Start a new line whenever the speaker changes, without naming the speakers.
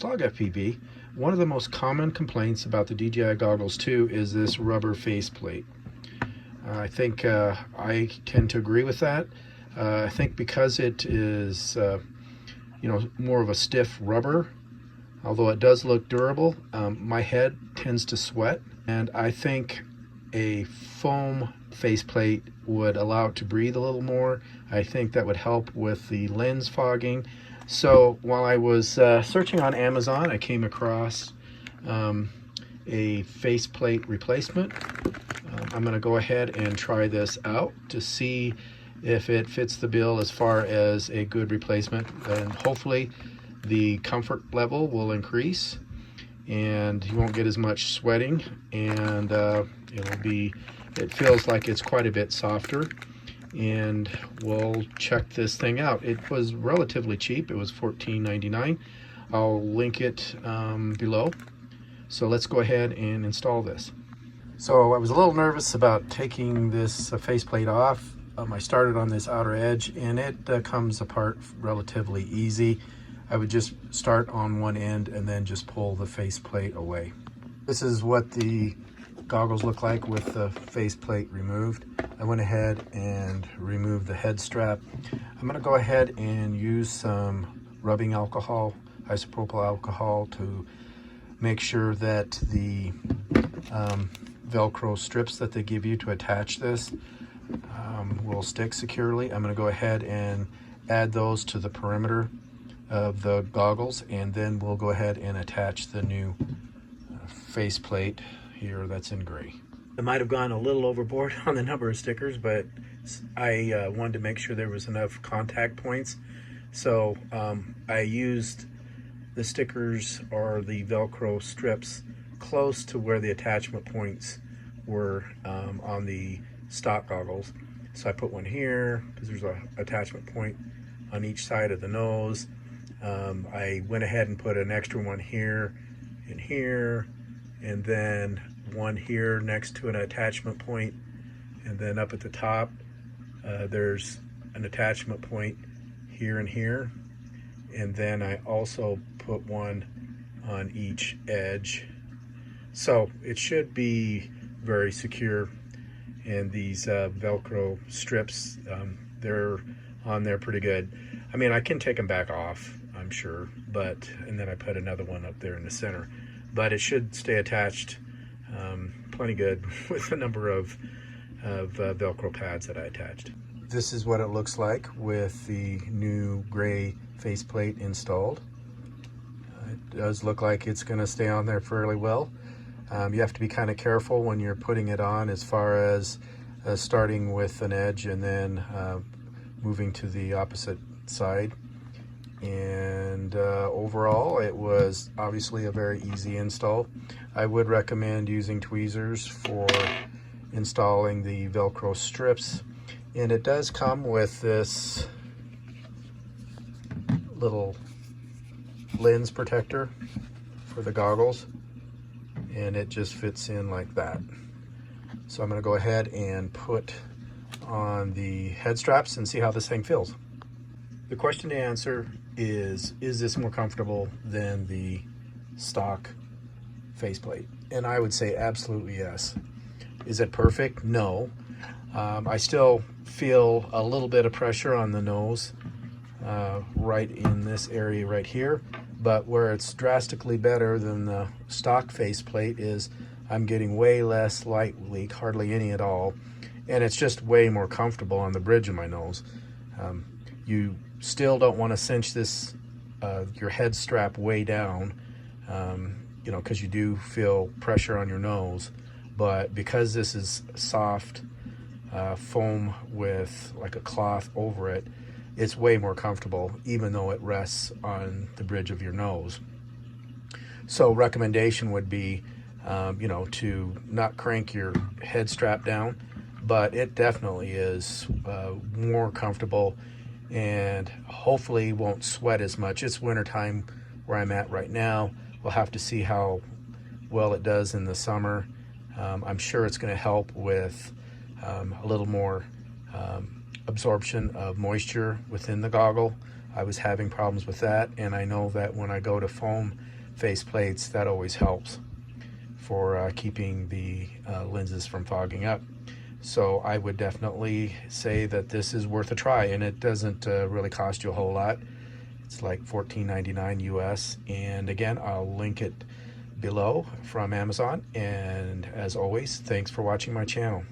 Slog FPV, one of the most common complaints about the DJI Goggles 2 is this rubber faceplate. I think I tend to agree with that. I think because it is more of a stiff rubber, although it does look durable, my head tends to sweat, and I think a foam faceplate would allow it to breathe a little more. I think that would help with the lens fogging. So while I was searching on Amazon, I came across a faceplate replacement. I'm going to go ahead and try this out to see if it fits the bill as far as a good replacement, and hopefully the comfort level will increase and you won't get as much sweating, and it feels like it's quite a bit softer. And we'll check this thing out. It was relatively cheap. It was $14.99. I'll link it below. So let's go ahead and install this. So I was a little nervous about taking this faceplate off. I started on this outer edge, and it comes apart relatively easy. I would just start on one end and then just pull the faceplate away. This is what the goggles look like with the faceplate removed. I went ahead and removed the head strap. I'm going to go ahead and use some rubbing alcohol, isopropyl alcohol, to make sure that the Velcro strips that they give you to attach this will stick securely. I'm going to go ahead and add those to the perimeter of the goggles, and then we'll go ahead and attach the new faceplate here that's in gray. I might have gone a little overboard on the number of stickers, but I wanted to make sure there was enough contact points. So I used the stickers or the Velcro strips close to where the attachment points were on the stock goggles. So I put one here because there's an attachment point on each side of the nose. I went ahead and put an extra one here and here, and then one here next to an attachment point, and then up at the top there's an attachment point here and here, and then I also put one on each edge. So it should be very secure, and these Velcro strips, they're on there pretty good. I mean, I can take them back off, I'm sure, and then I put another one up there in the center, but it should stay attached plenty good with the number of Velcro pads that I attached. This is what it looks like with the new gray faceplate installed. It does look like it's going to stay on there fairly well. You have to be kind of careful when you're putting it on, as far as starting with an edge and then moving to the opposite side. And overall, it was obviously a very easy install. I would recommend using tweezers for installing the Velcro strips, and it does come with this little lens protector for the goggles, and it just fits in like that. So I'm going to go ahead and put on the head straps and see how this thing feels. The question to answer is this more comfortable than the stock faceplate? And I would say absolutely yes. Is it perfect? No. I still feel a little bit of pressure on the nose right in this area right here, but where it's drastically better than the stock faceplate is I'm getting way less light leak, hardly any at all, and it's just way more comfortable on the bridge of my nose. You still don't want to cinch this your head strap way down, because you do feel pressure on your nose, but because this is soft foam with like a cloth over it, it's way more comfortable, even though it rests on the bridge of your nose. So recommendation would be to not crank your head strap down, but it definitely is more comfortable and hopefully won't sweat as much. It's wintertime where I'm at right now. We'll have to see how well it does in the summer. I'm sure it's going to help with a little more absorption of moisture within the goggle, I was having problems with that, and I know that when I go to foam face plates, that always helps for keeping the lenses from fogging up. So I would definitely say that this is worth a try, and it doesn't really cost you a whole lot. It's like $14.99 US, and again, I'll link it below from Amazon. And as always, thanks for watching my channel.